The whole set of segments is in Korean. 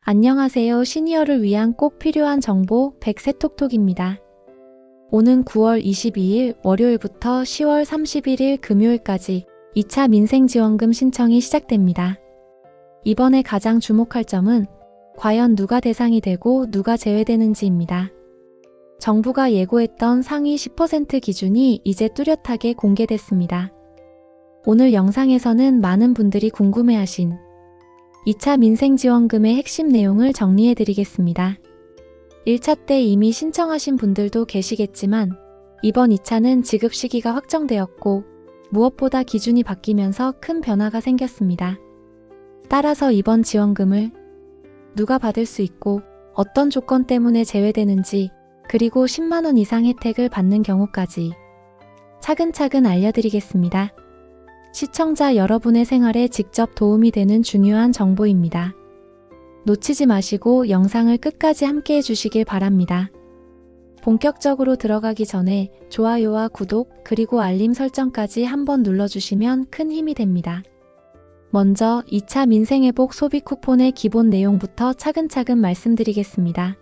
안녕하세요. 시니어를 위한 꼭 필요한 정보 백세톡톡입니다. 오는 9월 22일 월요일부터 10월 31일 금요일까지 2차 민생지원금 신청이 시작됩니다. 이번에 가장 주목할 점은 과연 누가 대상이 되고 누가 제외되는지입니다. 정부가 예고했던 상위 10% 기준이 이제 뚜렷하게 공개됐습니다. 오늘 영상에서는 많은 분들이 궁금해하신 2차 민생지원금의 핵심 내용을 정리해드리겠습니다. 1차 때 이미 신청하신 분들도 계시겠지만 이번 2차는 지급 시기가 확정되었고 무엇보다 기준이 바뀌면서 큰 변화가 생겼습니다. 따라서 이번 지원금을 누가 받을 수 있고 어떤 조건 때문에 제외되는지 그리고 10만원 이상 혜택을 받는 경우까지 차근차근 알려드리겠습니다. 시청자 여러분의 생활에 직접 도움이 되는 중요한 정보입니다. 놓치지 마시고 영상을 끝까지 함께 해주시길 바랍니다. 본격적으로 들어가기 전에 좋아요와 구독 그리고 알림 설정까지 한번 눌러주시면 큰 힘이 됩니다. 먼저 2차 민생회복 소비 쿠폰의 기본 내용부터 차근차근 말씀드리겠습니다.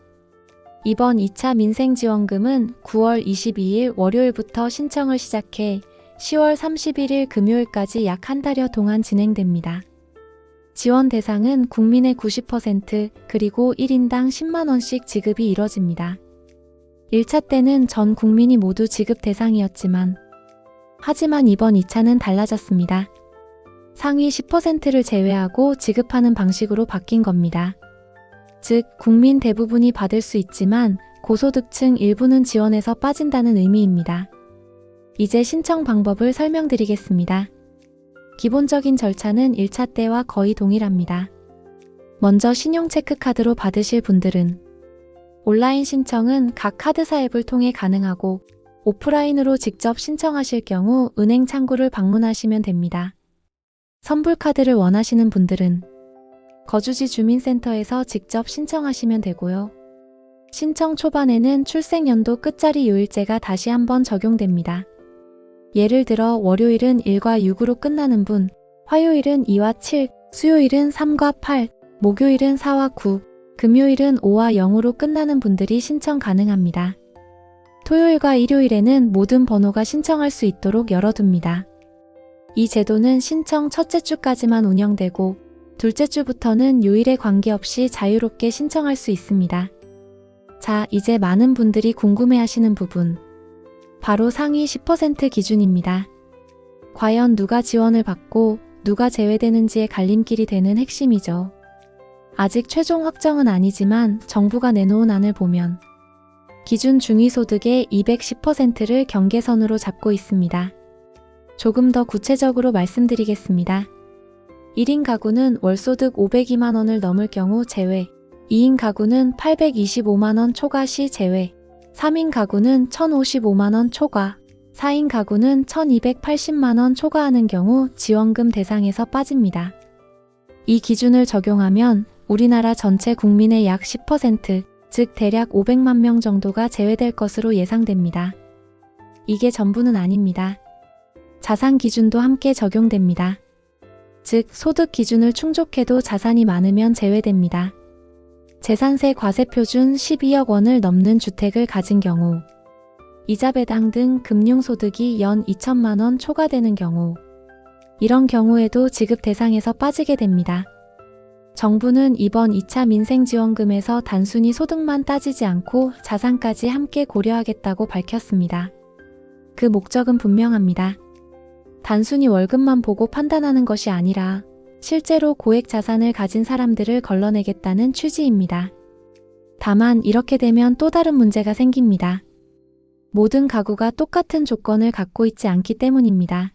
이번 2차 민생지원금은 9월 22일 월요일부터 신청을 시작해 10월 31일 금요일까지 약 한 달여 동안 진행됩니다. 지원 대상은 국민의 90% 그리고 1인당 10만원씩 지급이 이뤄집니다. 1차 때는 전 국민이 모두 지급 대상이었지만 하지만 이번 2차는 달라졌습니다. 상위 10%를 제외하고 지급하는 방식으로 바뀐 겁니다. 즉, 국민 대부분이 받을 수 있지만 고소득층 일부는 지원에서 빠진다는 의미입니다. 이제 신청 방법을 설명드리겠습니다. 기본적인 절차는 1차 때와 거의 동일합니다. 먼저 신용체크카드로 받으실 분들은 온라인 신청은 각 카드사 앱을 통해 가능하고 오프라인으로 직접 신청하실 경우 은행 창구를 방문하시면 됩니다. 선불카드를 원하시는 분들은 거주지 주민센터에서 직접 신청하시면 되고요. 신청 초반에는 출생연도 끝자리 요일제가 다시 한번 적용됩니다. 예를 들어 월요일은 1과 6으로 끝나는 분, 화요일은 2와 7, 수요일은 3과 8, 목요일은 4와 9, 금요일은 5와 0으로 끝나는 분들이 신청 가능합니다. 토요일과 일요일에는 모든 번호가 신청할 수 있도록 열어둡니다. 이 제도는 신청 첫째 주까지만 운영되고 둘째 주부터는 요일에 관계없이 자유롭게 신청할 수 있습니다. 자, 이제 많은 분들이 궁금해하시는 부분. 바로 상위 10% 기준입니다. 과연 누가 지원을 받고 누가 제외되는지의 갈림길이 되는 핵심이죠. 아직 최종 확정은 아니지만 정부가 내놓은 안을 보면 기준 중위소득의 210%를 경계선으로 잡고 있습니다. 조금 더 구체적으로 말씀드리겠습니다. 1인 가구는 월소득 502만원을 넘을 경우 제외, 2인 가구는 825만원 초과 시 제외, 3인 가구는 1055만원 초과, 4인 가구는 1280만원 초과하는 경우 지원금 대상에서 빠집니다. 이 기준을 적용하면 우리나라 전체 국민의 약 10%, 즉 대략 500만 명 정도가 제외될 것으로 예상됩니다. 이게 전부는 아닙니다. 자산 기준도 함께 적용됩니다. 즉, 소득 기준을 충족해도 자산이 많으면 제외됩니다. 재산세 과세표준 12억 원을 넘는 주택을 가진 경우, 이자 배당 등 금융소득이 연 2천만 원 초과되는 경우, 이런 경우에도 지급 대상에서 빠지게 됩니다. 정부는 이번 2차 민생지원금에서 단순히 소득만 따지지 않고 자산까지 함께 고려하겠다고 밝혔습니다. 그 목적은 분명합니다. 단순히 월급만 보고 판단하는 것이 아니라 실제로 고액 자산을 가진 사람들을 걸러내겠다는 취지입니다. 다만 이렇게 되면 또 다른 문제가 생깁니다. 모든 가구가 똑같은 조건을 갖고 있지 않기 때문입니다.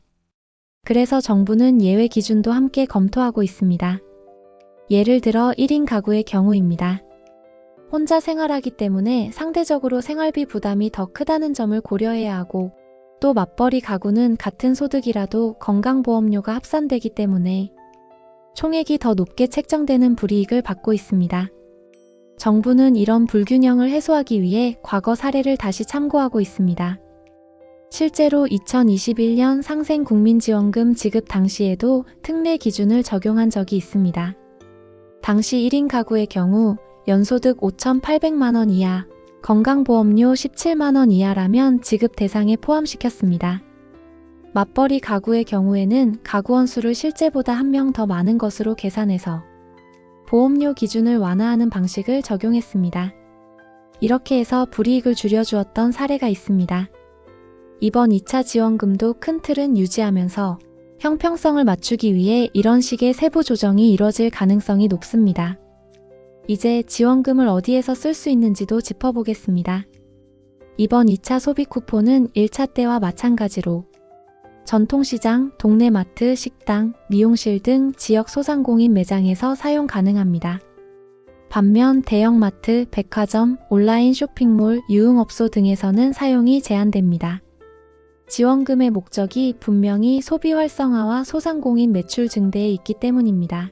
그래서 정부는 예외 기준도 함께 검토하고 있습니다. 예를 들어 1인 가구의 경우입니다. 혼자 생활하기 때문에 상대적으로 생활비 부담이 더 크다는 점을 고려해야 하고, 또 맞벌이 가구는 같은 소득이라도 건강보험료가 합산되기 때문에 총액이 더 높게 책정되는 불이익을 받고 있습니다. 정부는 이런 불균형을 해소하기 위해 과거 사례를 다시 참고하고 있습니다. 실제로 2021년 상생국민지원금 지급 당시에도 특례 기준을 적용한 적이 있습니다. 당시 1인 가구의 경우 연소득 5,800만 원 이하, 건강보험료 17만 원 이하라면 지급 대상에 포함시켰습니다. 맞벌이 가구의 경우에는 가구원 수를 실제보다 한 명 더 많은 것으로 계산해서 보험료 기준을 완화하는 방식을 적용했습니다. 이렇게 해서 불이익을 줄여주었던 사례가 있습니다. 이번 2차 지원금도 큰 틀은 유지하면서 형평성을 맞추기 위해 이런 식의 세부 조정이 이뤄질 가능성이 높습니다. 이제 지원금을 어디에서 쓸 수 있는지도 짚어보겠습니다. 이번 2차 소비 쿠폰은 1차 때와 마찬가지로 전통시장, 동네 마트, 식당, 미용실 등 지역 소상공인 매장에서 사용 가능합니다. 반면 대형마트, 백화점, 온라인 쇼핑몰, 유흥업소 등에서는 사용이 제한됩니다. 지원금의 목적이 분명히 소비 활성화와 소상공인 매출 증대에 있기 때문입니다.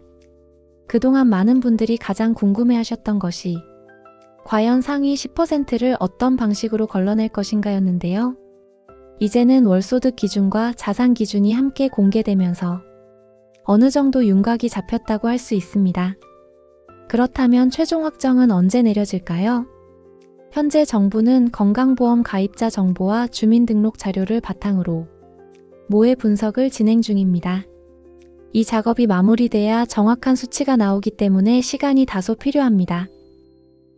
그동안 많은 분들이 가장 궁금해하셨던 것이 과연 상위 10%를 어떤 방식으로 걸러낼 것인가였는데요. 이제는 월소득 기준과 자산 기준이 함께 공개되면서 어느 정도 윤곽이 잡혔다고 할 수 있습니다. 그렇다면 최종 확정은 언제 내려질까요? 현재 정부는 건강보험 가입자 정보와 주민등록 자료를 바탕으로 모의 분석을 진행 중입니다. 이 작업이 마무리돼야 정확한 수치가 나오기 때문에 시간이 다소 필요합니다.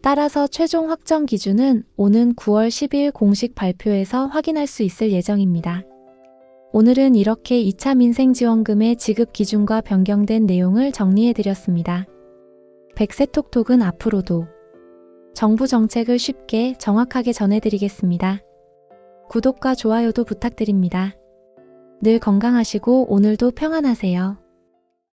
따라서 최종 확정 기준은 오는 9월 10일 공식 발표에서 확인할 수 있을 예정입니다. 오늘은 이렇게 2차 민생지원금의 지급 기준과 변경된 내용을 정리해드렸습니다. 백세톡톡은 앞으로도 정부 정책을 쉽게 정확하게 전해드리겠습니다. 구독과 좋아요도 부탁드립니다. 늘 건강하시고 오늘도 평안하세요.